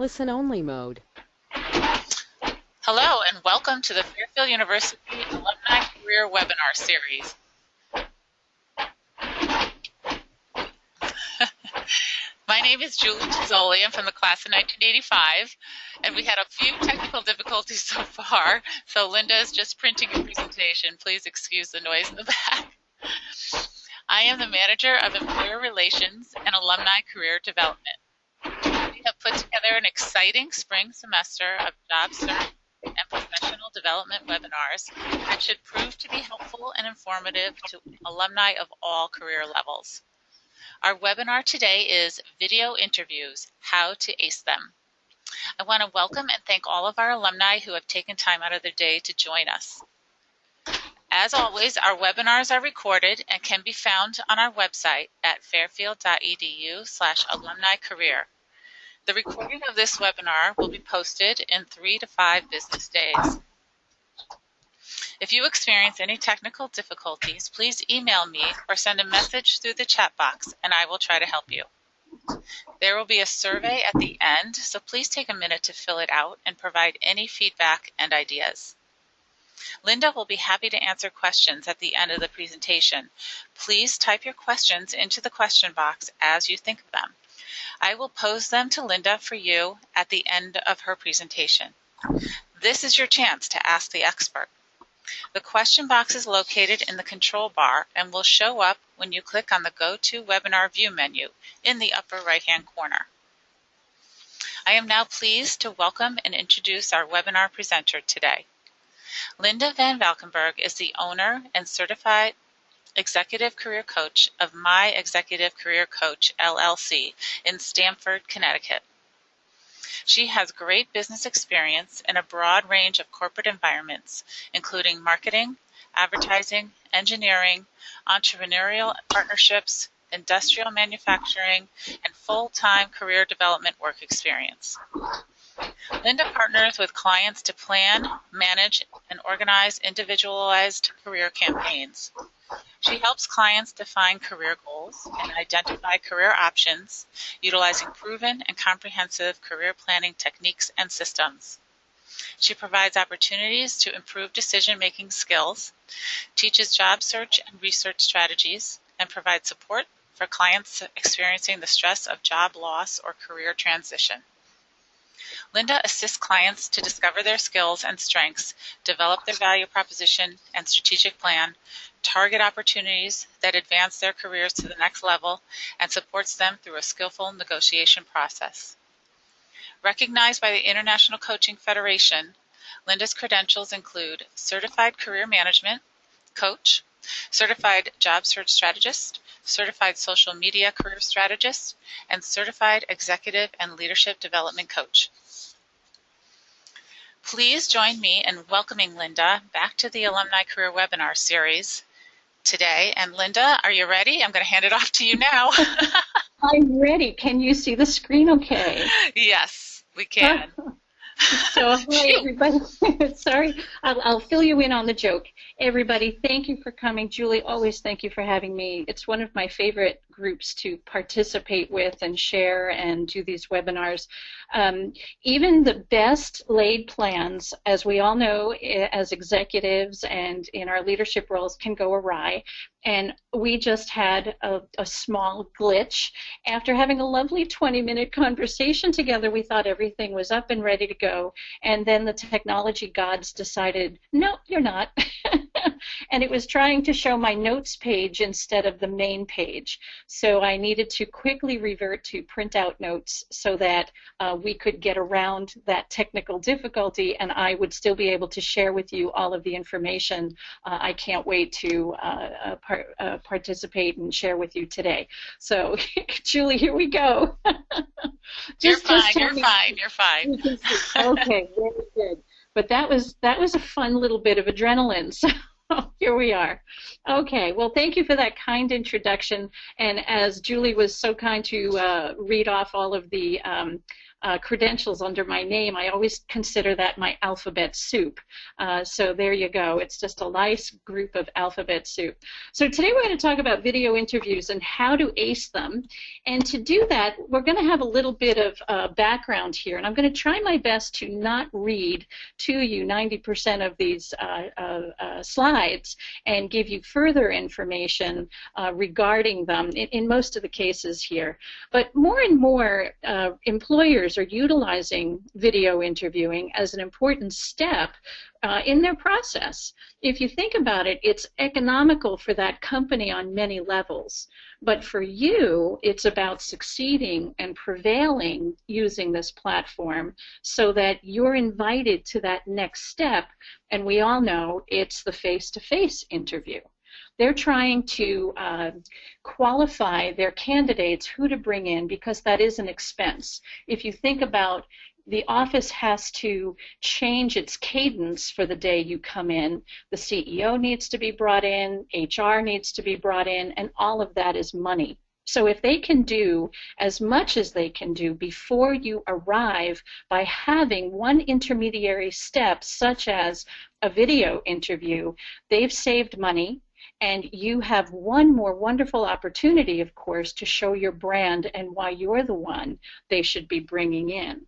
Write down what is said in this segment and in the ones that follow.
Listen-only mode. Hello and welcome to the Fairfield University Alumni Career Webinar Series. My name is Julie Tizzoli. I'm from the class of 1985, and we had a few technical difficulties so far, so Linda is just printing a presentation. Please excuse the noise in the back. I am the Manager of Employer Relations and Alumni Career Development. We have put together an exciting spring semester of job search and professional development webinars that should prove to be helpful and informative to alumni of all career levels. Our webinar today is Video Interviews, How to Ace Them. I want to welcome and thank all of our alumni who have taken time out of their day to join us. As always, our webinars are recorded and can be found on our website at fairfield.edu/alumni-career. The recording of this webinar will be posted in 3 to 5 business days. If you experience any technical difficulties, please email me or send a message through the chat box and I will try to help you. There will be a survey at the end, so please take a minute to fill it out and provide any feedback and ideas. Linda will be happy to answer questions at the end of the presentation. Please type your questions into the question box as you think of them. I will pose them to Linda for you at the end of her presentation. This is your chance to ask the expert. The question box is located in the control bar and will show up when you click on the Go to Webinar View menu in the upper right-hand corner. I am now pleased to welcome and introduce our webinar presenter today. Linda Van Valkenburg is the owner and certified Executive Career Coach of My Executive Career Coach, LLC in Stamford, Connecticut. She has great business experience in a broad range of corporate environments, including marketing, advertising, engineering, entrepreneurial partnerships, industrial manufacturing, and full-time career development work experience. Linda partners with clients to plan, manage, and organize individualized career campaigns. She helps clients define career goals and identify career options, utilizing proven and comprehensive career planning techniques and systems. She provides opportunities to improve decision-making skills, teaches job search and research strategies, and provides support for clients experiencing the stress of job loss or career transition. Linda assists clients to discover their skills and strengths, develop their value proposition and strategic plan, target opportunities that advance their careers to the next level, and supports them through a skillful negotiation process. Recognized by the International Coaching Federation, Linda's credentials include Certified Career Management Coach, Certified Job Search Strategist, Certified Social Media Career Strategist, and Certified Executive and Leadership Development Coach. Please join me in welcoming Linda back to the Alumni Career Webinar Series today. And Linda, are you ready? I'm going to hand it off to you now. I'm ready. Can you see the screen okay? Yes, we can. So, hi, everybody. Sorry, I'll fill you in on the joke. Everybody, thank you for coming. Julie, always thank you for having me. It's one of my favorite groups to participate with and share and do these webinars. Even the best laid plans, as we all know, as executives and in our leadership roles, can go awry. And we just had a small glitch. After having a lovely 20-minute conversation together, we thought everything was up and ready to go. And then the technology gods decided, no, you're not. And it was trying to show my notes page instead of the main page. So I needed to quickly revert to printout notes so that we could get around that technical difficulty and I would still be able to share with you all of the information I can't wait to participate and share with you today. So, Julie, here we go. You're fine. Okay, very good. But that was a fun little bit of adrenaline. So here we are. Okay, well, thank you for that kind introduction. And as Julie was so kind to read off all of the credentials under my name, I always consider that my alphabet soup. So there you go. It's just a nice group of alphabet soup. So today we're going to talk about video interviews and how to ace them. And to do that, we're going to have a little bit of background here. And I'm going to try my best to not read to you 90% of these slides and give you further information regarding them in most of the cases here. But more and more employers are utilizing video interviewing as an important step in their process. If you think about it, it's economical for that company on many levels. But for you, it's about succeeding and prevailing using this platform so that you're invited to that next step. And we all know it's the face-to-face interview. They're trying to qualify their candidates, who to bring in, because that is an expense. If you think about the office has to change its cadence for the day you come in. The CEO needs to be brought in, HR needs to be brought in, and all of that is money. So if they can do as much as they can do before you arrive by having one intermediary step, such as a video interview, they've saved money. And you have one more wonderful opportunity, of course, to show your brand and why you're the one they should be bringing in.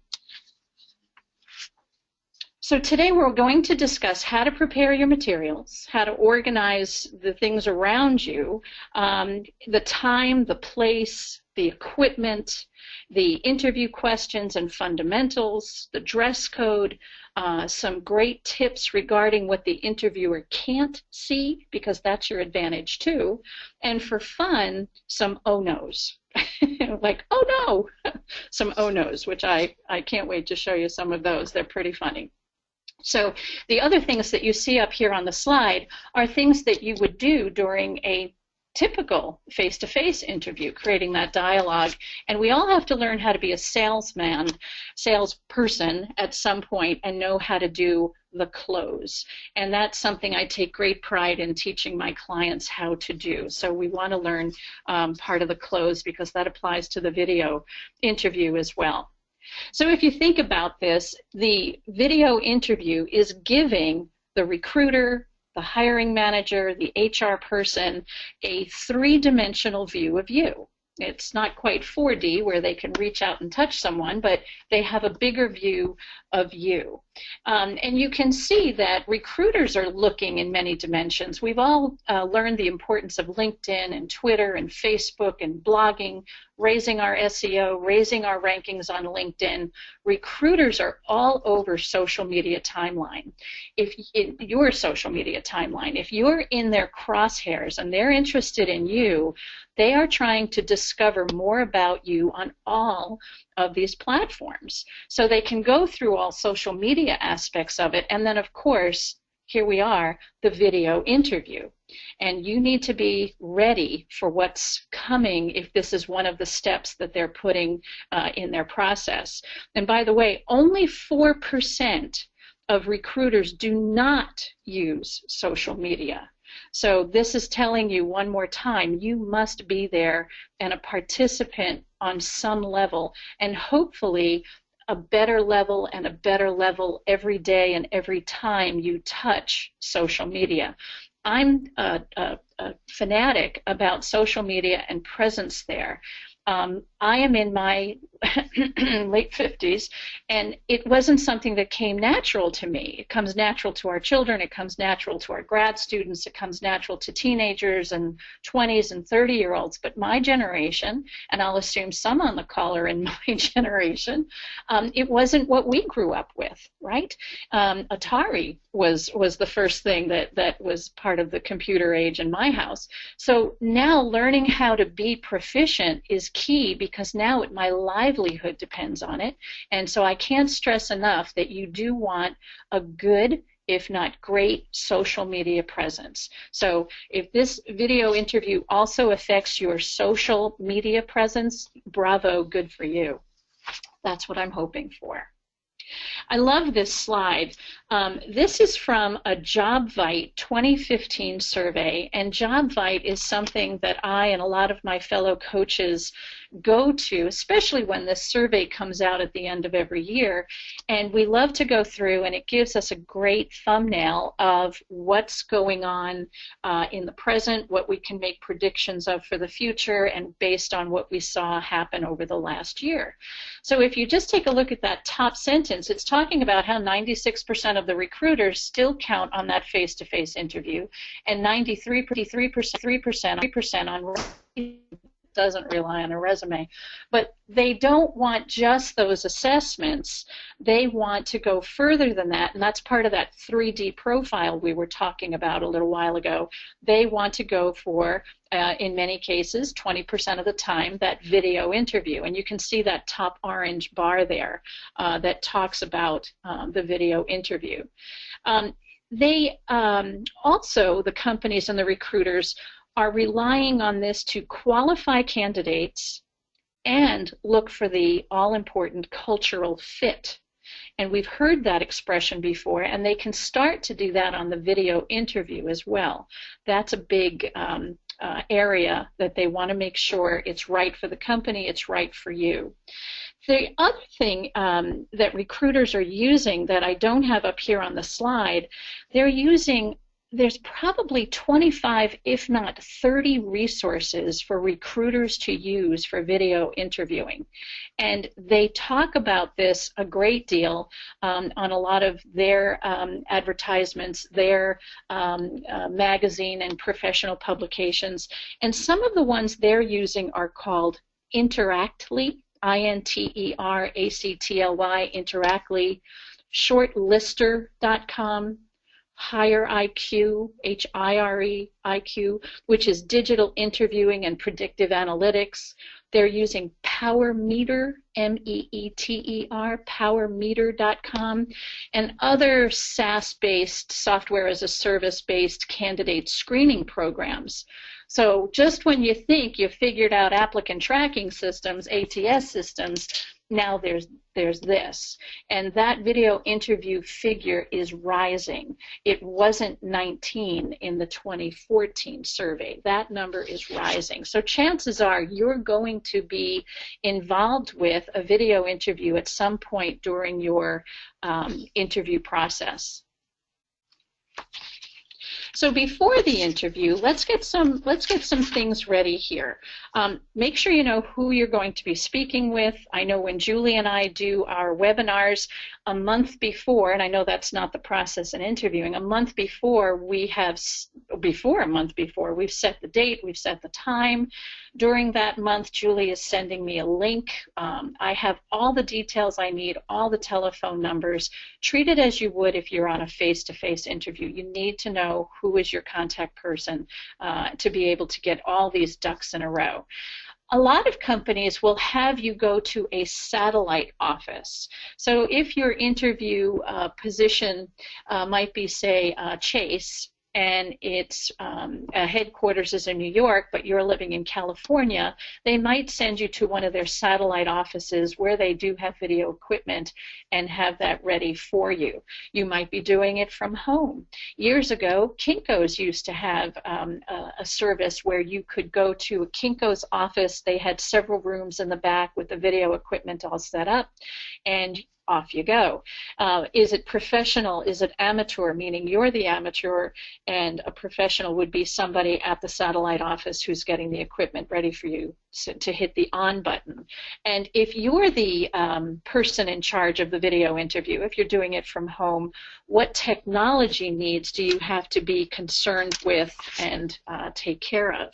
So today we're going to discuss how to prepare your materials, how to organize the things around you, the time, the place, the equipment, the interview questions and fundamentals, the dress code, some great tips regarding what the interviewer can't see, because that's your advantage too, and for fun, some oh-nos. Like, oh no, some oh-nos, which I can't wait to show you some of those. They're pretty funny. So the other things that you see up here on the slide are things that you would do during a typical face-to-face interview, creating that dialogue. And we all have to learn how to be a salesperson at some point and know how to do the close. And that's something I take great pride in teaching my clients how to do. So we want to learn part of the close, because that applies to the video interview as well. So if you think about this, the video interview is giving the recruiter, the hiring manager, the HR person, a three-dimensional view of you. It's not quite 4D where they can reach out and touch someone, but they have a bigger view of you. And you can see that recruiters are looking in many dimensions. We've all learned the importance of LinkedIn and Twitter and Facebook and blogging, raising our SEO, raising our rankings on LinkedIn. Recruiters are all over social media timeline. If in your social media timeline, if you're in their crosshairs and they're interested in you, they are trying to discover more about you on all of these platforms. So they can go through all social media aspects of it, and then of course, here we are, the video interview. And you need to be ready for what's coming if this is one of the steps that they're putting in their process. And by the way, only 4% of recruiters do not use social media. So this is telling you one more time, you must be there and a participant on some level, and hopefully a better level and a better level every day and every time you touch social media. I'm a fanatic about social media and presence there. I am in my late 50s, and it wasn't something that came natural to me. It comes natural to our children, it comes natural to our grad students, it comes natural to teenagers and 20s and 30-year-olds, but my generation, and I'll assume some on the call are in my generation, it wasn't what we grew up with, right? Attire was the first thing that was part of the computer age in my house. So now learning how to be proficient is key, because now my livelihood depends on it. And so I can't stress enough that you do want a good, if not great, social media presence. So if this video interview also affects your social media presence, bravo, good for you. That's what I'm hoping for. I love this slide. This is from a JobVite 2015 survey, and JobVite is something that I and a lot of my fellow coaches go to, especially when this survey comes out at the end of every year. And we love to go through, and it gives us a great thumbnail of what's going on in the present, what we can make predictions of for the future, and based on what we saw happen over the last year. So if you just take a look at that top sentence, it's talking about how 96% of the recruiters still count on that face-to-face interview, and 93% on doesn't rely on a resume. But they don't want just those assessments. They want to go further than that, and that's part of that 3D profile we were talking about a little while ago. They want to go for, in many cases, 20% of the time, that video interview. And you can see that top orange bar there that talks about the video interview. They also, the companies and the recruiters, are relying on this to qualify candidates and look for the all-important cultural fit. And we've heard that expression before, and they can start to do that on the video interview as well. That's a big area that they want to make sure it's right for the company, it's right for you. The other thing that recruiters are using that I don't have up here on the slide, there's probably 25, if not 30 resources for recruiters to use for video interviewing. And they talk about this a great deal on a lot of their advertisements, their magazine and professional publications. And some of the ones they're using are called Interactly, INTERACTLY, Interactly, shortlister.com, Hire IQ, HIRE IQ, which is digital interviewing and predictive analytics. They're using PowerMeter, MEETER, PowerMeter.com, and other SaaS-based, software as a service-based candidate screening programs. So just when you think you've figured out applicant tracking systems, ATS systems, now there's this. And that video interview figure is rising. It wasn't 19 in the 2014 survey. That number is rising. So chances are you're going to be involved with a video interview at some point during your interview process. So before the interview, let's get some things ready here. Make sure you know who you're going to be speaking with. I know when Julie and I do our webinars a month before, and I know that's not the process in interviewing, a month before, we've set the date, we've set the time. During that month, Julie is sending me a link. I have all the details I need, all the telephone numbers. Treat it as you would if you're on a face-to-face interview. You need to know who is your contact person to be able to get all these ducks in a row. A lot of companies will have you go to a satellite office. So if your interview position might be, say, Chase, and its headquarters is in New York, but you're living in California, they might send you to one of their satellite offices where they do have video equipment and have that ready for you. You might be doing it from home. Years ago, Kinko's used to have a service where you could go to a Kinko's office. They had several rooms in the back with the video equipment all set up, and off you go. Is it professional? Is it amateur? Meaning you're the amateur and a professional would be somebody at the satellite office who's getting the equipment ready for you to hit the on button. And if you're the person in charge of the video interview, if you're doing it from home, what technology needs do you have to be concerned with and take care of?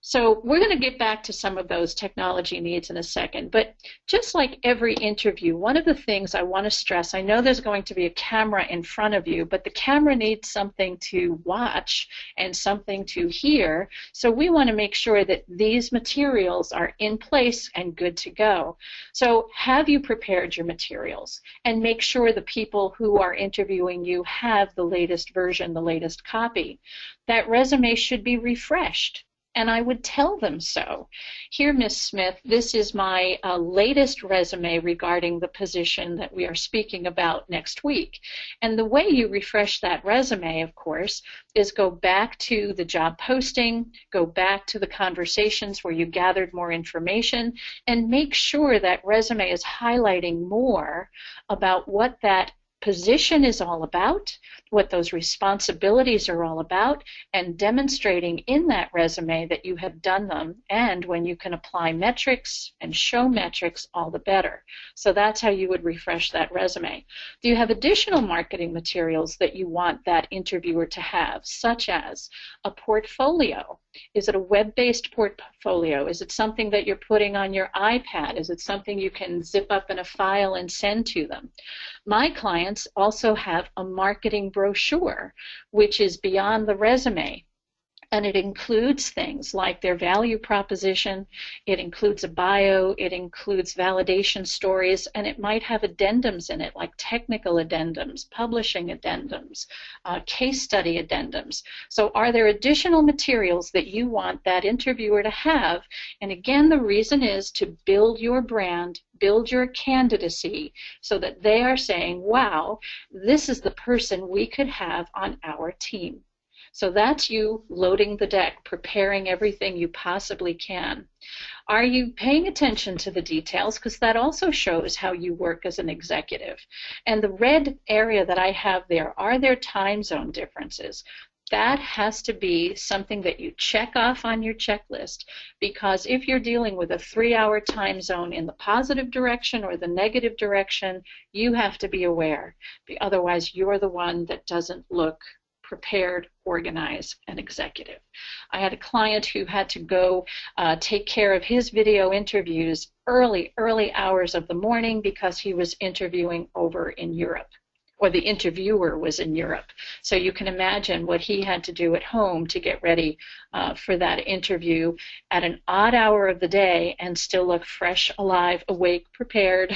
So we're going to get back to some of those technology needs in a second, but just like every interview, one of the things I want to stress, I know there's going to be a camera in front of you, but the camera needs something to watch and something to hear, so we want to make sure that these materials are in place and good to go. So have you prepared your materials, and make sure the people who are interviewing you have the latest version, the latest copy. That resume should be refreshed. and I would tell them so. Here, Miss Smith, this is my latest resume regarding the position that we are speaking about next week. And the way you refresh that resume, of course, is go back to the job posting, go back to the conversations where you gathered more information, and make sure that resume is highlighting more about what that position is all about, what those responsibilities are all about, and demonstrating in that resume that you have done them, and when you can apply metrics and show metrics, all the better. So that's how you would refresh that resume. Do you have additional marketing materials that you want that interviewer to have, such as a portfolio? Is it a web-based portfolio? Is it something that you're putting on your iPad? Is it something you can zip up in a file and send to them? My clients also have a marketing brochure, which is beyond the resume. And it includes things like their value proposition, it includes a bio, it includes validation stories, and it might have addendums in it, like technical addendums, publishing addendums, case study addendums. So are there additional materials that you want that interviewer to have? And again, the reason is to build your brand, build your candidacy, so that they are saying, wow, this is the person we could have on our team. So that's you loading the deck, preparing everything you possibly can. Are you paying attention to the details? Because that also shows how you work as an executive. And the red area that I have there, are there time zone differences? That has to be something that you check off on your checklist, because if you're dealing with a 3-hour time zone in the positive direction or the negative direction, you have to be aware. Otherwise, you're the one that doesn't look prepared, organized, and executive. I had a client who had to go take care of his video interviews early hours of the morning because he was interviewing over in Europe, or the interviewer was in Europe. So you can imagine what he had to do at home to get ready for that interview at an odd hour of the day and still look fresh, alive, awake, prepared,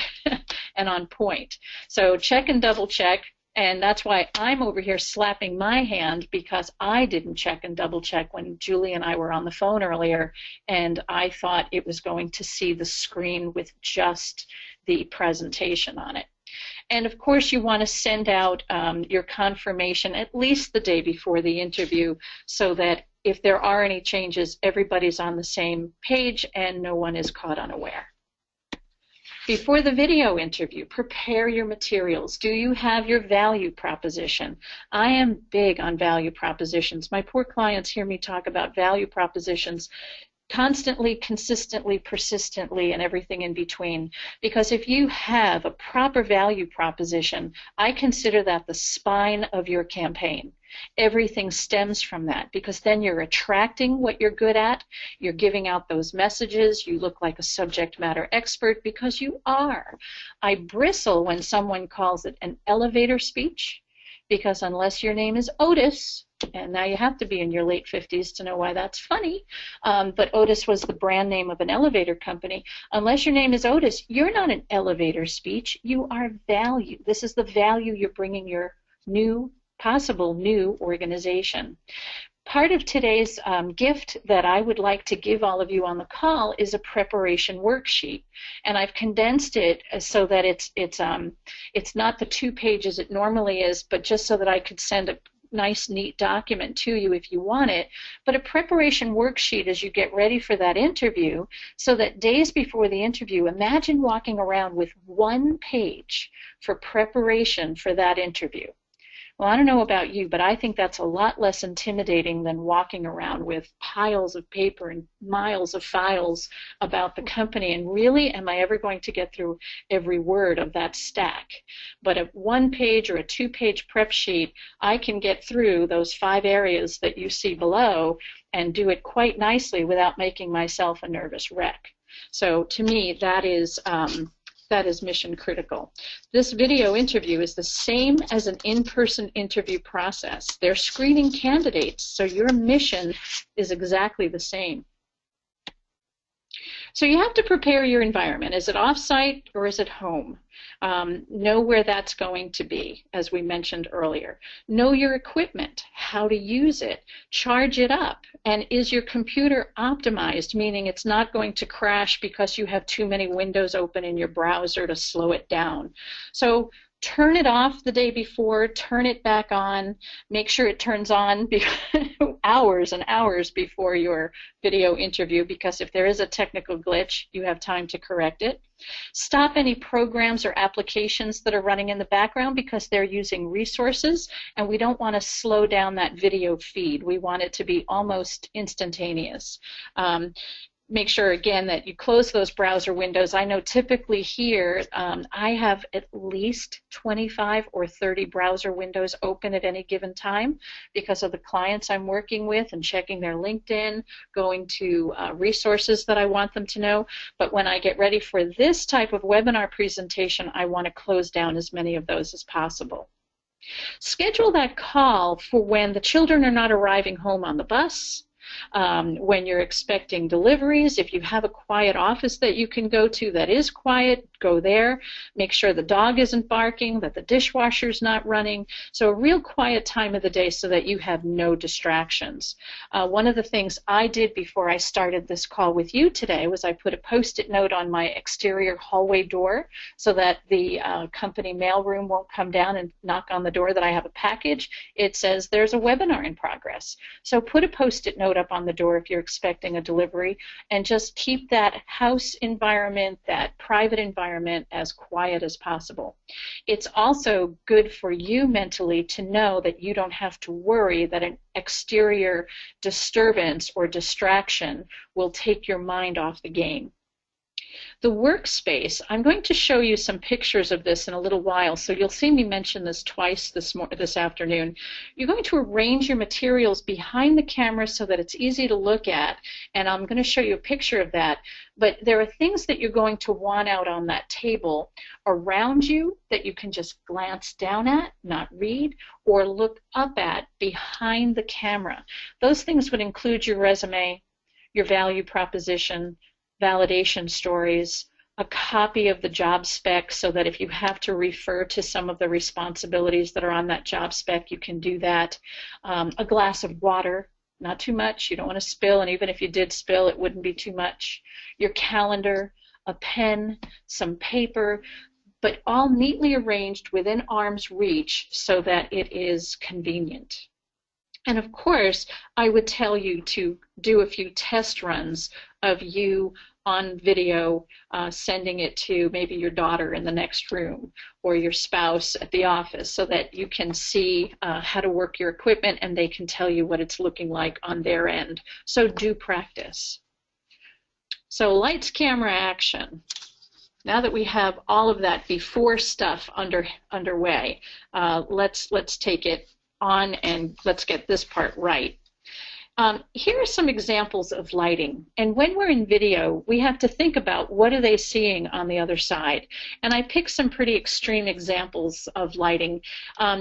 and on point. So check and double check. And that's why I'm over here slapping my hand, because I didn't check and double check when Julie and I were on the phone earlier, and I thought it was going to see the screen with just the presentation on it. And of course you want to send out your confirmation at least the day before the interview, so that if there are any changes, everybody's on the same page and no one is caught unaware. Before the video interview, prepare your materials. Do you have your value proposition? I am big on value propositions. My poor clients hear me talk about value propositions constantly, consistently, persistently, and everything in between. Because if you have a proper value proposition, I consider that the spine of your campaign. Everything stems from that, because then you're attracting what you're good at, you're giving out those messages, you look like a subject matter expert, because you are. I bristle when someone calls it an elevator speech, because unless your name is Otis, and now you have to be in your late 50s to know why that's funny, but Otis was the brand name of an elevator company. Unless your name is Otis, you're not an elevator speech, you are value. This is the value you're bringing your possible new organization. Part of today's gift that I would like to give all of you on the call is a preparation worksheet, and I've condensed it so that it's not the 2 pages it normally is, but just so that I could send a nice, neat document to you if you want it, but a preparation worksheet as you get ready for that interview, so that days before the interview, imagine walking around with 1 page for preparation for that interview. Well, I don't know about you, but I think that's a lot less intimidating than walking around with piles of paper and miles of files about the company. And really, am I ever going to get through every word of that stack? But a 1-page or a 2-page prep sheet, I can get through those 5 areas that you see below and do it quite nicely without making myself a nervous wreck. So to me, that is mission critical. This video interview is the same as an in-person interview process. They're screening candidates, so your mission is exactly the same. So you have to prepare your environment. Is it off-site or is it home? Know where that's going to be, as we mentioned earlier. Know your equipment, how to use it, charge it up, and is your computer optimized, meaning it's not going to crash because you have too many windows open in your browser to slow it down. So turn it off the day before, turn it back on, make sure it turns on hours and hours before your video interview, because if there is a technical glitch, you have time to correct it. Stop any programs or applications that are running in the background because they're using resources, and we don't want to slow down that video feed. We want it to be almost instantaneous. Make sure, again, that you close those browser windows. I know typically here I have at least 25 or 30 browser windows open at any given time because of the clients I'm working with and checking their LinkedIn, going to resources that I want them to know. But when I get ready for this type of webinar presentation, I want to close down as many of those as possible. Schedule that call for when the children are not arriving home on the bus, when you're expecting deliveries. If you have a quiet office that you can go to that is quiet, go there. Make sure the dog isn't barking, that the dishwasher's not running. So a real quiet time of the day so that you have no distractions. One of the things I did before I started this call with you today was I put a Post-it note on my exterior hallway door so that the company mailroom won't come down and knock on the door that I have a package. It says there's a webinar in progress. So put a Post-it note up on the door if you're expecting a delivery, and just keep that house environment, that private environment, as quiet as possible. It's also good for you mentally to know that you don't have to worry that an exterior disturbance or distraction will take your mind off the game. The workspace, I'm going to show you some pictures of this in a little while, so you'll see me mention this twice this afternoon. You're going to arrange your materials behind the camera so that it's easy to look at, and I'm going to show you a picture of that. But there are things that you're going to want out on that table around you that you can just glance down at, not read, or look up at behind the camera. Those things would include your resume, your value proposition, validation stories, a copy of the job spec so that if you have to refer to some of the responsibilities that are on that job spec, you can do that. A glass of water, not too much, you don't want to spill, and even if you did spill, it wouldn't be too much. Your calendar, a pen, some paper, but all neatly arranged within arm's reach so that it is convenient. And of course, I would tell you to do a few test runs of you on video, sending it to maybe your daughter in the next room or your spouse at the office so that you can see how to work your equipment and they can tell you what it's looking like on their end. So do practice. So lights, camera, action. Now that we have all of that before stuff underway, let's take it on and let's get this part right. Here are some examples of lighting, and when we're in video we have to think about what are they seeing on the other side, and I picked some pretty extreme examples of lighting.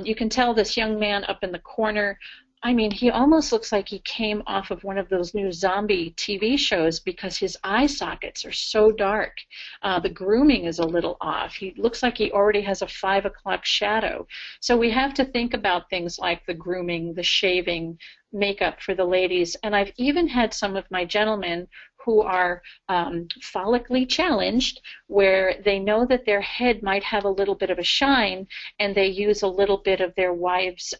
You can tell this young man up in the corner, I mean, he almost looks like he came off of one of those new zombie TV shows because his eye sockets are so dark. The grooming is a little off. He looks like he already has a 5 o'clock shadow. So we have to think about things like the grooming, the shaving, makeup for the ladies. And I've even had some of my gentlemen who are follically challenged, where they know that their head might have a little bit of a shine, and they use a little bit of their wives'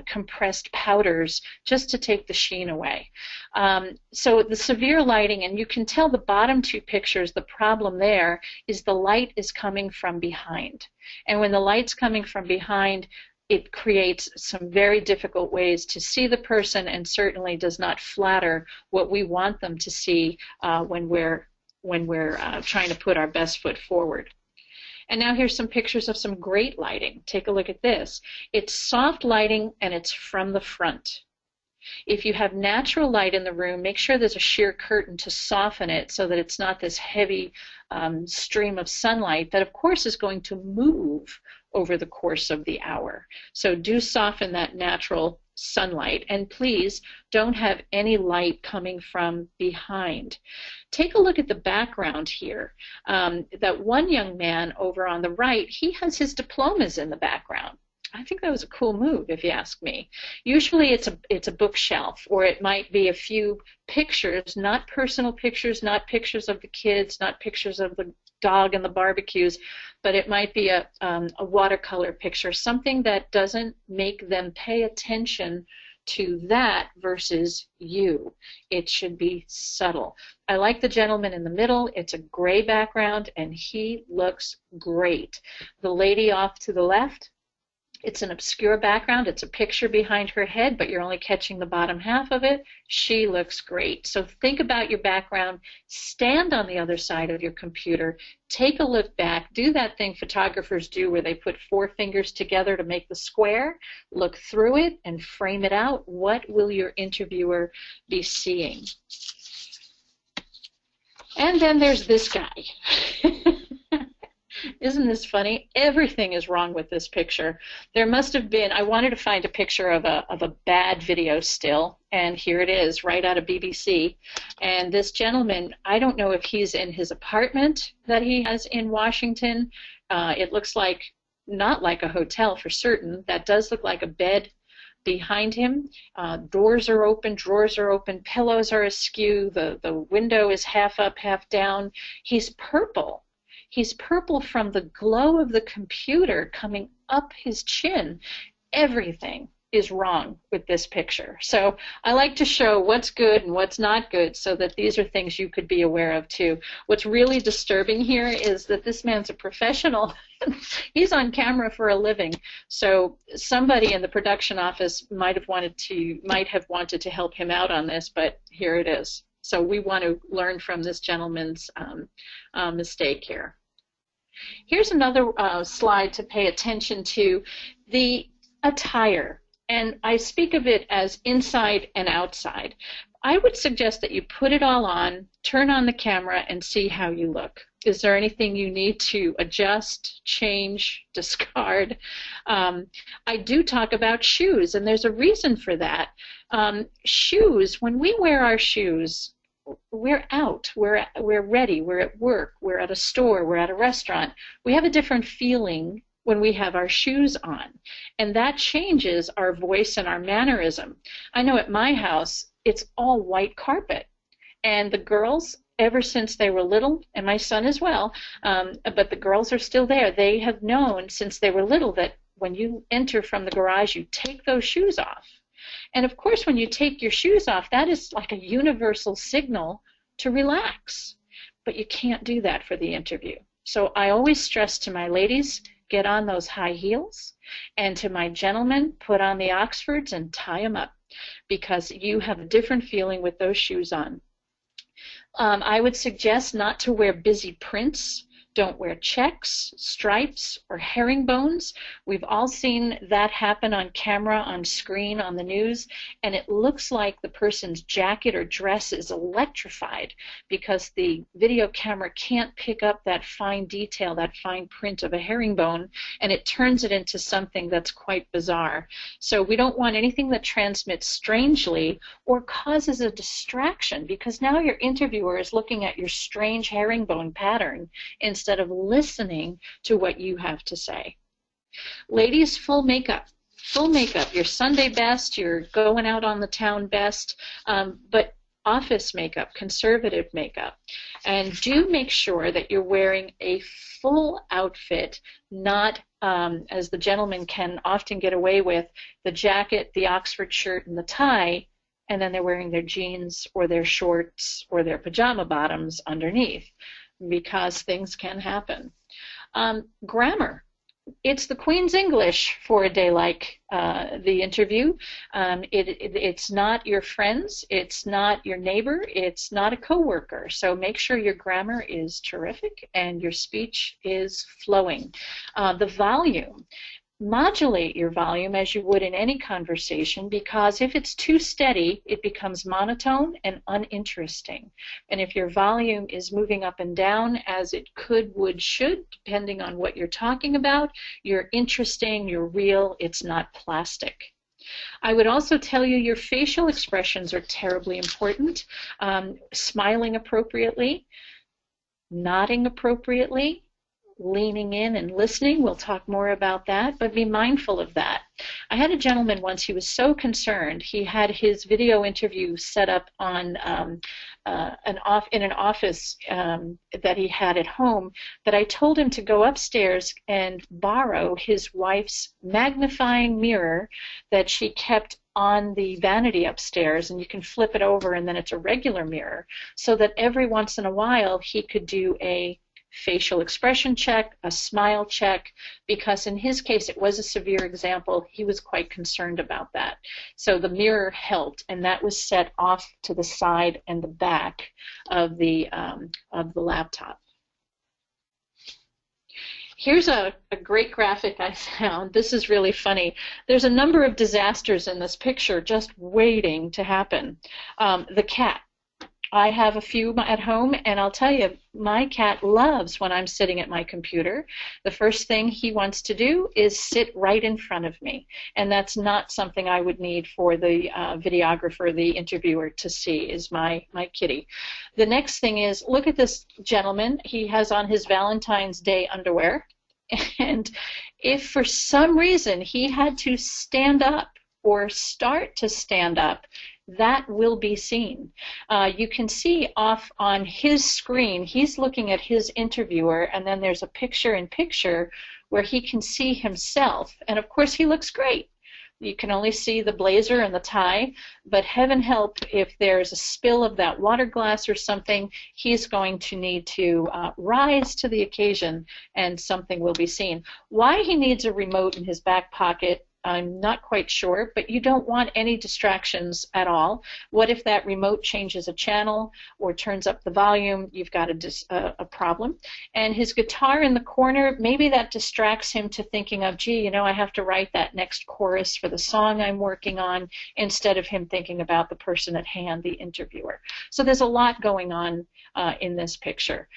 compressed powders just to take the sheen away. So the severe lighting, and you can tell the bottom two pictures, the problem there is the light is coming from behind. And when the light's coming from behind, it creates some very difficult ways to see the person, and certainly does not flatter what we want them to see when we're trying to put our best foot forward. And now here's some pictures of some great lighting. Take a look at this. It's soft lighting and it's from the front. If you have natural light in the room, make sure there's a sheer curtain to soften it so that it's not this heavy stream of sunlight that of course is going to move over the course of the hour. So do soften that natural sunlight, and please don't have any light coming from behind. Take a look at the background here. That one young man over on the right, he has his diplomas in the background. I think that was a cool move, if you ask me. Usually it's a bookshelf, or it might be a few pictures, not personal pictures, not pictures of the kids, not pictures of the dog and the barbecues, but it might be a watercolor picture, something that doesn't make them pay attention to that versus you. It should be subtle. I like the gentleman in the middle. It's a gray background, and he looks great. The lady off to the left, it's an obscure background. It's a picture behind her head, but you're only catching the bottom half of it. She looks great. So think about your background. Stand on the other side of your computer. Take a look back. Do that thing photographers do where they put 4 fingers together to make the square. Look through it and frame it out. What will your interviewer be seeing? And then there's this guy. Isn't this funny? Everything is wrong with this picture. There must have been, I wanted to find a picture of a bad video still, and here it is, right out of BBC. And this gentleman, I don't know if he's in his apartment that he has in Washington. It looks like, not like a hotel for certain. That does look like a bed behind him. Doors are open, drawers are open, pillows are askew, the window is half up, half down. He's purple. He's purple from the glow of the computer coming up his chin. Everything is wrong with this picture. So I like to show what's good and what's not good so that these are things you could be aware of too. What's really disturbing here is that this man's a professional. He's on camera for a living. So somebody in the production office might have wanted to help him out on this, but here it is. So we want to learn from this gentleman's mistake here. Here's another slide to pay attention to, the attire. And I speak of it as inside and outside. I would suggest that you put it all on, turn on the camera, and see how you look. Is there anything you need to adjust, change, discard? I do talk about shoes, and there's a reason for that. Shoes, when we wear our shoes, we're out, we're ready, we're at work, we're at a store, we're at a restaurant. We have a different feeling when we have our shoes on, and that changes our voice and our mannerism. I know at my house, it's all white carpet, and the girls, ever since they were little, and my son as well, but the girls are still there. They have known since they were little that when you enter from the garage, you take those shoes off. And of course, when you take your shoes off, that is like a universal signal to relax. But you can't do that for the interview. So I always stress to my ladies, get on those high heels, and to my gentlemen, put on the Oxfords and tie them up, because you have a different feeling with those shoes on. I would suggest not to wear busy prints. Don't wear checks, stripes, or herringbones. We've all seen that happen on camera, on screen, on the news, and it looks like the person's jacket or dress is electrified because the video camera can't pick up that fine detail, that fine print of a herringbone, and it turns it into something that's quite bizarre. So we don't want anything that transmits strangely or causes a distraction, because now your interviewer is looking at your strange herringbone pattern instead of listening to what you have to say. Ladies, full makeup, your Sunday best, your going out on the town best, but office makeup, conservative makeup. And do make sure that you're wearing a full outfit, not, as the gentlemen can often get away with, the jacket, the Oxford shirt, and the tie, and then they're wearing their jeans or their shorts or their pajama bottoms underneath, because things can happen. Grammar. It's the Queen's English for a day like the interview. It's not your friends, it's not your neighbor, it's not a coworker. So make sure your grammar is terrific and your speech is flowing. The volume. Modulate your volume as you would in any conversation, because if it's too steady, it becomes monotone and uninteresting. And if your volume is moving up and down, as it could, would, should, depending on what you're talking about, you're interesting, you're real, it's not plastic. I would also tell you your facial expressions are terribly important. Smiling appropriately, nodding appropriately, leaning in and listening. We'll talk more about that, but be mindful of that. I had a gentleman once, he was so concerned. He had his video interview set up on in an office that he had at home, that I told him to go upstairs and borrow his wife's magnifying mirror that she kept on the vanity upstairs, and you can flip it over and then it's a regular mirror, so that every once in a while he could do a facial expression check, a smile check, because in his case it was a severe example. He was quite concerned about that. So the mirror helped, and that was set off to the side and the back of the laptop. Here's a great graphic I found. This is really funny. There's a number of disasters in this picture just waiting to happen. The cat. I have a few at home, and I'll tell you, my cat loves when I'm sitting at my computer. The first thing he wants to do is sit right in front of me, and that's not something I would need for the videographer, the interviewer, to see, is my kitty. The next thing is, look at this gentleman. He has on his Valentine's Day underwear, and if for some reason he had to stand up or start to stand up, that will be seen. You can see off on his screen, he's looking at his interviewer, and then there's a picture-in-picture where he can see himself, and of course he looks great. You can only see the blazer and the tie, but heaven help if there's a spill of that water glass or something, he's going to need to rise to the occasion, and something will be seen. Why he needs a remote in his back pocket, I'm not quite sure, but you don't want any distractions at all. What if that remote changes a channel or turns up the volume? You've got a problem. And his guitar in the corner, maybe that distracts him to thinking of, gee, you know, I have to write that next chorus for the song I'm working on, instead of him thinking about the person at hand, the interviewer. So there's a lot going on in this picture.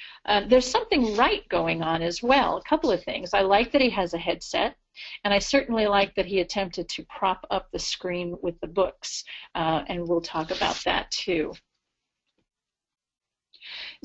There's something right going on as well. A couple of things. I like that he has a headset. And I certainly like that he attempted to prop up the screen with the books, and we'll talk about that too.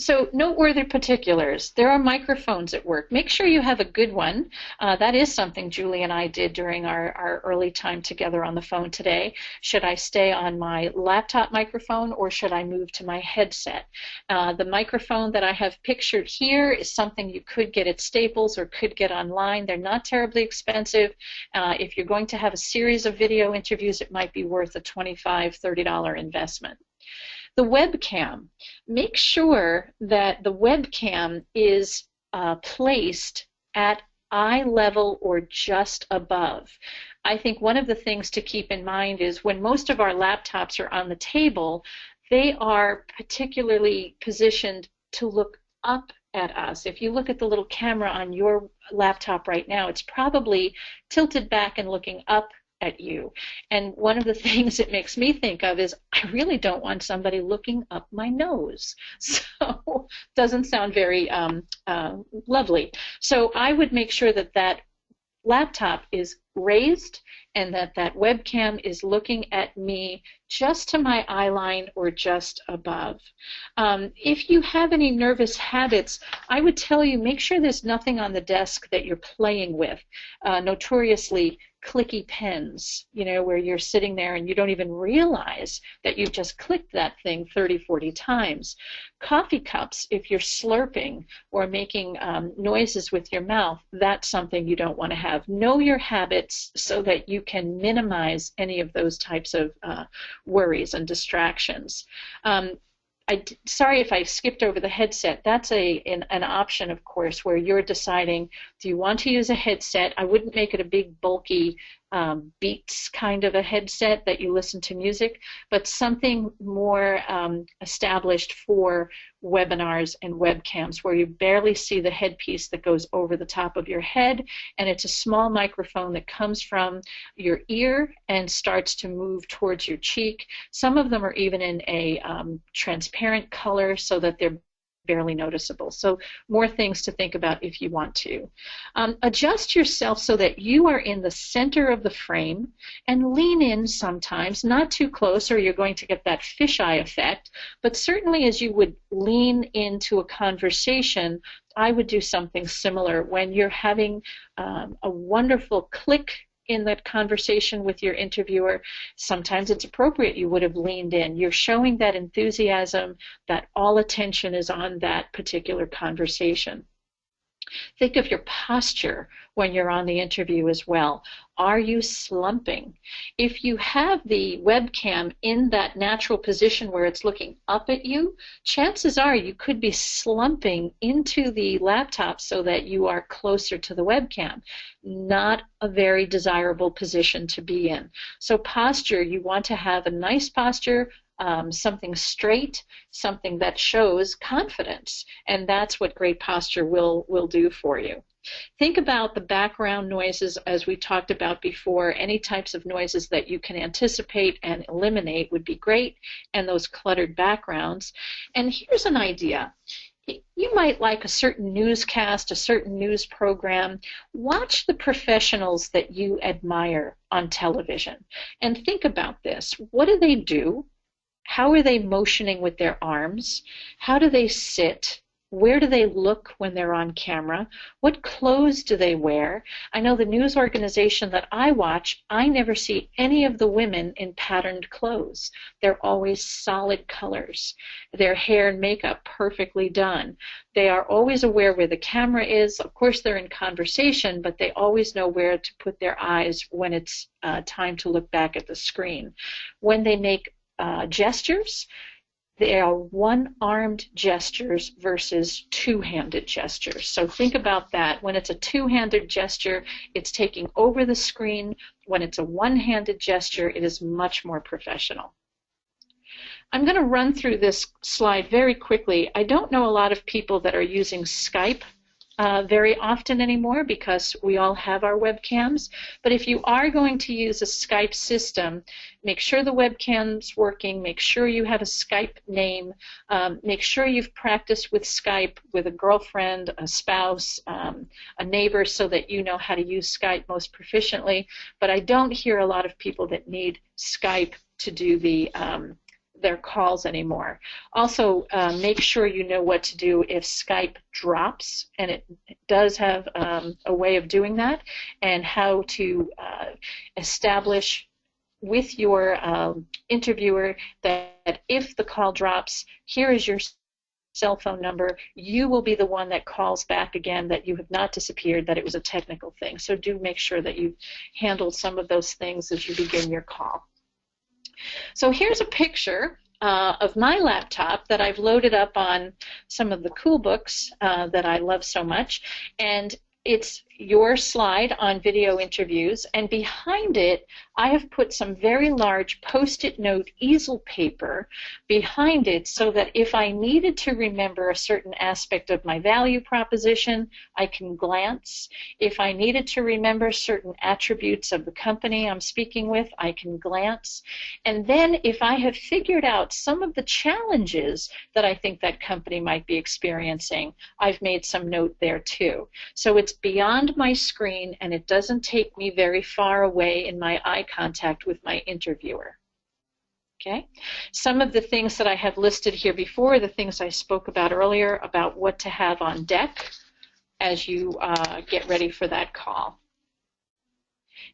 So, noteworthy particulars. There are microphones at work. Make sure you have a good one. That is something Julie and I did during our early time together on the phone today. Should I stay on my laptop microphone, or should I move to my headset? The microphone that I have pictured here is something you could get at Staples or could get online. They're not terribly expensive. If you're going to have a series of video interviews, it might be worth a $25, $30 investment. The webcam. Make sure that the webcam is placed at eye level or just above. I think one of the things to keep in mind is when most of our laptops are on the table, they are particularly positioned to look up at us. If you look at the little camera on your laptop right now, it's probably tilted back and looking up at you. And one of the things it makes me think of is I really don't want somebody looking up my nose. So doesn't sound very lovely. So I would make sure that that laptop is raised and that that webcam is looking at me just to my eye line or just above. If you have any nervous habits, I would tell you make sure there's nothing on the desk that you're playing with. Notoriously, clicky pens, you know, where you're sitting there and you don't even realize that you've just clicked that thing 30, 40 times. Coffee cups, if you're slurping or making noises with your mouth, that's something you don't want to have. Know your habits so that you can minimize any of those types of worries and distractions. Sorry if I skipped over the headset. That's an option, of course, where you're deciding, do you want to use a headset? I wouldn't make it a big, bulky Beats kind of a headset that you listen to music, but something more established for webinars and webcams where you barely see the headpiece that goes over the top of your head, and it's a small microphone that comes from your ear and starts to move towards your cheek. Some of them are even in a transparent color so that they're barely noticeable. So more things to think about if you want to. Adjust yourself so that you are in the center of the frame, and lean in sometimes, not too close or you're going to get that fisheye effect, but certainly as you would lean into a conversation, I would do something similar when you're having a wonderful click in that conversation with your interviewer. Sometimes it's appropriate you would have leaned in. You're showing that enthusiasm, that all attention is on that particular conversation. Think of your posture when you're on the interview as well. Are you slumping? If you have the webcam in that natural position where it's looking up at you, chances are you could be slumping into the laptop so that you are closer to the webcam. Not a very desirable position to be in. So posture, you want to have a nice posture, something straight, something that shows confidence, and that's what great posture will do for you. Think about the background noises as we talked about before. Any types of noises that you can anticipate and eliminate would be great, and those cluttered backgrounds. And here's an idea. You might like a certain newscast, a certain news program. Watch the professionals that you admire on television and think about this. What do they do? How are they motioning with their arms? How do they sit? Where do they look when they're on camera? What clothes do they wear? I know the news organization that I watch, I never see any of the women in patterned clothes. They're always solid colors. Their hair and makeup perfectly done. They are always aware where the camera is. Of course, they're in conversation, but they always know where to put their eyes when it's time to look back at the screen. When they make gestures, they are one-armed gestures versus two-handed gestures. So think about that. When it's a two-handed gesture, it's taking over the screen. When it's a one-handed gesture, it is much more professional. I'm going to run through this slide very quickly. I don't know a lot of people that are using Skype very often anymore because we all have our webcams. But if you are going to use a Skype system, make sure the webcam's working, make sure you have a Skype name, make sure you've practiced with Skype with a girlfriend, a spouse, a neighbor so that you know how to use Skype most proficiently. But I don't hear a lot of people that need Skype to do their calls anymore. Also, make sure you know what to do if Skype drops, and it does have a way of doing that, and how to establish with your interviewer that if the call drops, here is your cell phone number. You will be the one that calls back again, that you have not disappeared, that it was a technical thing. So do make sure that you've handled some of those things as you begin your call. So here's a picture of my laptop that I've loaded up on some of the cool books that I love so much, and it's your slide on video interviews, and behind it I have put some very large post-it note easel paper behind it so that if I needed to remember a certain aspect of my value proposition, I can glance. If I needed to remember certain attributes of the company I'm speaking with, I can glance. And then if I have figured out some of the challenges that I think that company might be experiencing, I've made some note there too. So it's beyond my screen, and it doesn't take me very far away in my eye contact with my interviewer. Okay? Some of the things that I have listed here before, the things I spoke about earlier about what to have on deck as you get ready for that call.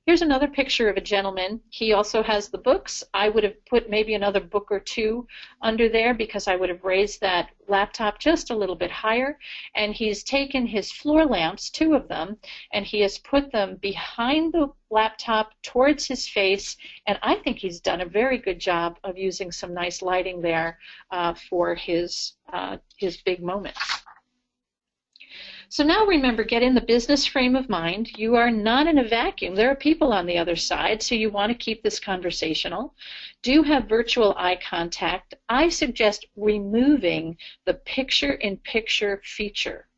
Here's another picture of a gentleman. He also has the books. I would have put maybe another book or two under there because I would have raised that laptop just a little bit higher. And he's taken his floor lamps, 2 of them, and he has put them behind the laptop towards his face. And I think he's done a very good job of using some nice lighting there for his big moment. So now remember, get in the business frame of mind. You are not in a vacuum. There are people on the other side, so you want to keep this conversational. Do have virtual eye contact. I suggest removing the picture-in-picture feature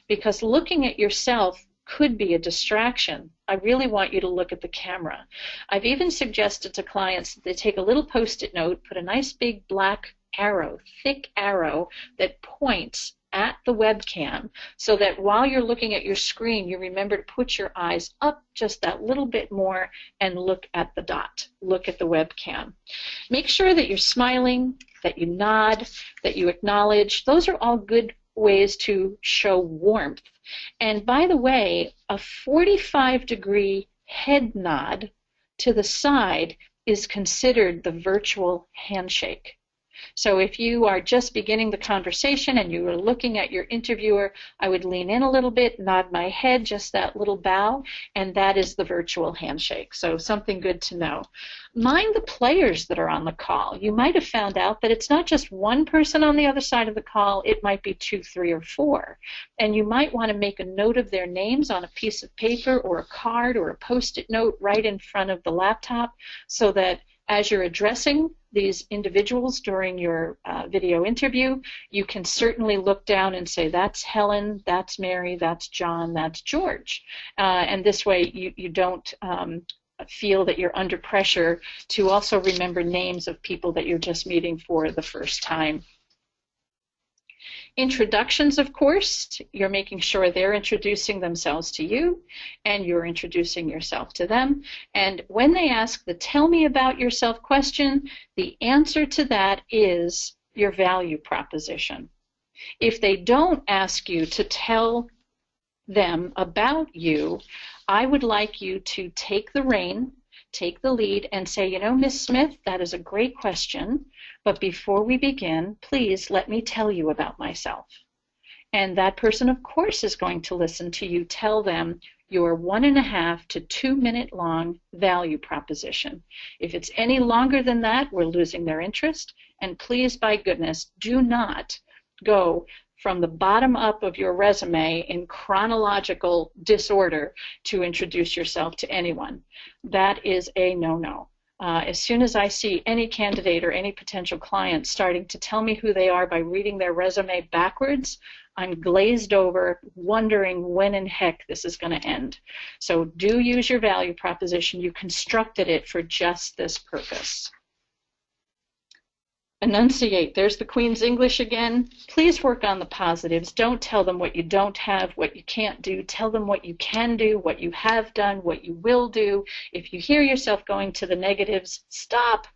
because looking at yourself could be a distraction. I really want you to look at the camera. I've even suggested to clients that they take a little Post-it note, put a nice big black arrow, thick arrow that points at the webcam so that while you're looking at your screen, you remember to put your eyes up just that little bit more and look at the dot, look at the webcam. Make sure that you're smiling, that you nod, that you acknowledge. Those are all good ways to show warmth. And by the way, a 45-degree head nod to the side is considered the virtual handshake. So if you are just beginning the conversation and you are looking at your interviewer, I would lean in a little bit, nod my head, just that little bow, and that is the virtual handshake. So something good to know. Mind the players that are on the call. You might have found out that it's not just one person on the other side of the call, it might be 2, 3, or 4. And you might want to make a note of their names on a piece of paper or a card or a Post-it note right in front of the laptop so that as you're addressing these individuals during your video interview, you can certainly look down and say, that's Helen, that's Mary, that's John, that's George. And this way you don't feel that you're under pressure to also remember names of people that you're just meeting for the first time. Introductions, of course, you're making sure they're introducing themselves to you and you're introducing yourself to them. And when they ask the tell me about yourself question, the answer to that is your value proposition. If they don't ask you to tell them about you, I would like you to take the rein, take the lead, and say, you know, Miss Smith, that is a great question, but before we begin, please let me tell you about myself. And that person, of course, is going to listen to you tell them your 1.5 to 2 minute long value proposition. If it's any longer than that, we're losing their interest. And please, by goodness, do not go from the bottom up of your resume in chronological disorder to introduce yourself to anyone. That is a no-no. As soon as I see any candidate or any potential client starting to tell me who they are by reading their resume backwards, I'm glazed over, wondering when in heck this is going to end. So do use your value proposition. You constructed it for just this purpose. Enunciate. There's the Queen's English again. Please work on the positives. Don't tell them what you don't have, what you can't do. Tell them what you can do, what you have done, what you will do. If you hear yourself going to the negatives, stop.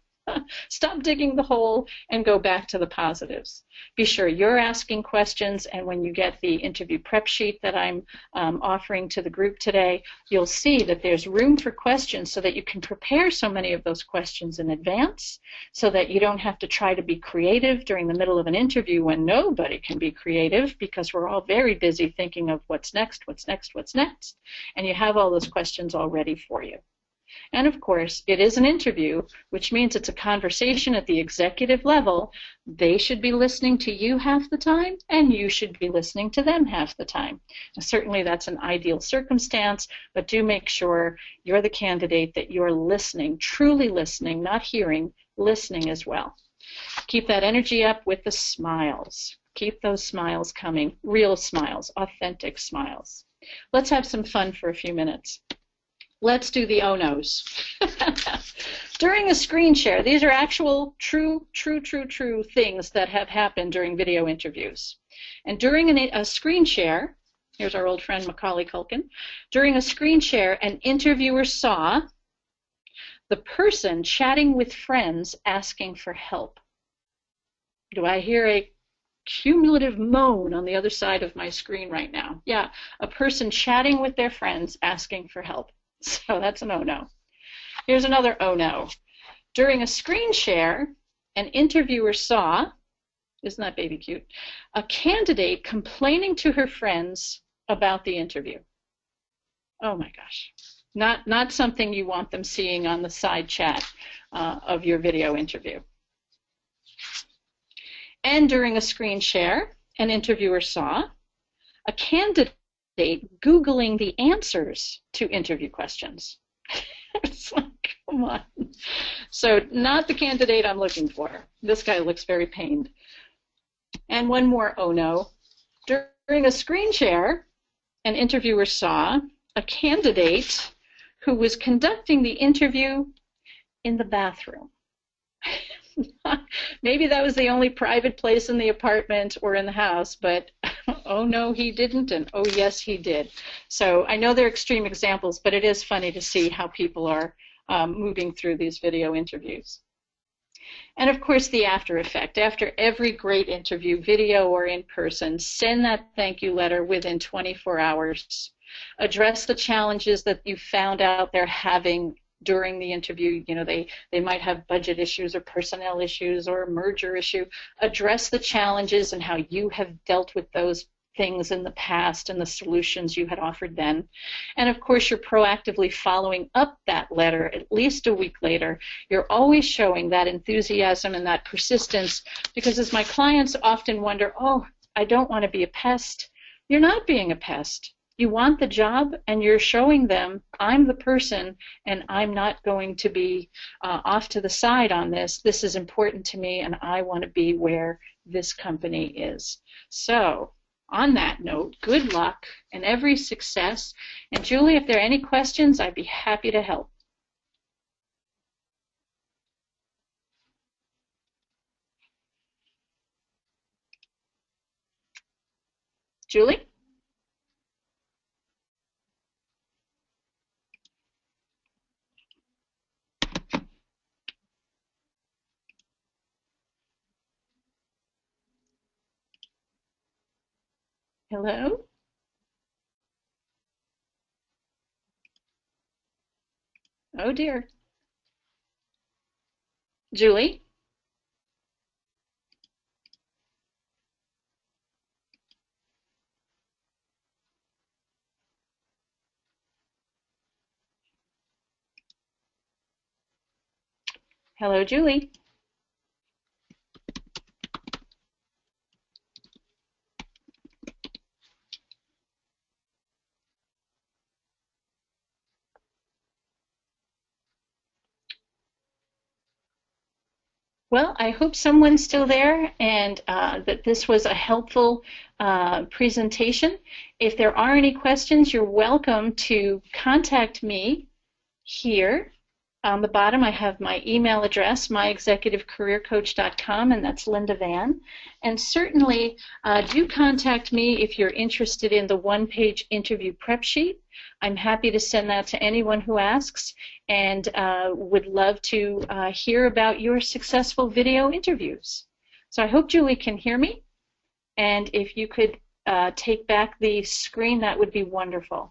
Stop digging the hole and go back to the positives. Be sure you're asking questions, and when you get the interview prep sheet that I'm offering to the group today, you'll see that there's room for questions so that you can prepare so many of those questions in advance so that you don't have to try to be creative during the middle of an interview when nobody can be creative because we're all very busy thinking of what's next, what's next, what's next, and you have all those questions all ready for you. And of course, it is an interview, which means it's a conversation at the executive level. They should be listening to you half the time, and you should be listening to them half the time. Now, certainly that's an ideal circumstance, but do make sure you're the candidate that you're listening, truly listening, not hearing, listening as well. Keep that energy up with the smiles. Keep those smiles coming, real smiles, authentic smiles. Let's have some fun for a few minutes. Let's do the oh-nos. During a screen share, these are actual true things that have happened during video interviews. And during a screen share, here's our old friend Macaulay Culkin, during a screen share, an interviewer saw the person chatting with friends asking for help. Do I hear a cumulative moan on the other side of my screen right now? Yeah, a person chatting with their friends asking for help. So that's an oh-no. Here's another oh-no. During a screen share, an interviewer saw, isn't that baby cute, a candidate complaining to her friends about the interview. Oh my gosh. Not something you want them seeing on the side chat of your video interview. And during a screen share, an interviewer saw a candidate Googling the answers to interview questions. It's like, come on. So not the candidate I'm looking for. This guy looks very pained. And one more oh no. During a screen share, an interviewer saw a candidate who was conducting the interview in the bathroom. Maybe that was the only private place in the apartment or in the house, but oh no, he didn't, and oh yes, he did. So I know they're extreme examples, but it is funny to see how people are moving through these video interviews. And of course, the after effect. After every great interview, video or in person, send that thank you letter within 24 hours. Address the challenges that you found out they're having during the interview. You know, they might have budget issues or personnel issues or a merger issue. Address the challenges and how you have dealt with those things in the past and the solutions you had offered then. And of course, you're proactively following up that letter at least a week later. You're always showing that enthusiasm and that persistence, because as my clients often wonder, oh, I don't want to be a pest. You're not being a pest. You want the job, and you're showing them, I'm the person, and I'm not going to be off to the side on this. This is important to me, and I want to be where this company is. So, on that note, good luck and every success. And Julie, if there are any questions, I'd be happy to help. Julie? Hello? Oh dear. Julie? Hello, Julie. Well, I hope someone's still there and that this was a helpful presentation. If there are any questions, you're welcome to contact me here. On the bottom, I have my email address, myexecutivecareercoach.com, and that's Linda Van. And certainly do contact me if you're interested in the one-page interview prep sheet. I'm happy to send that to anyone who asks, and would love to hear about your successful video interviews. So I hope Julie can hear me, and if you could take back the screen, that would be wonderful.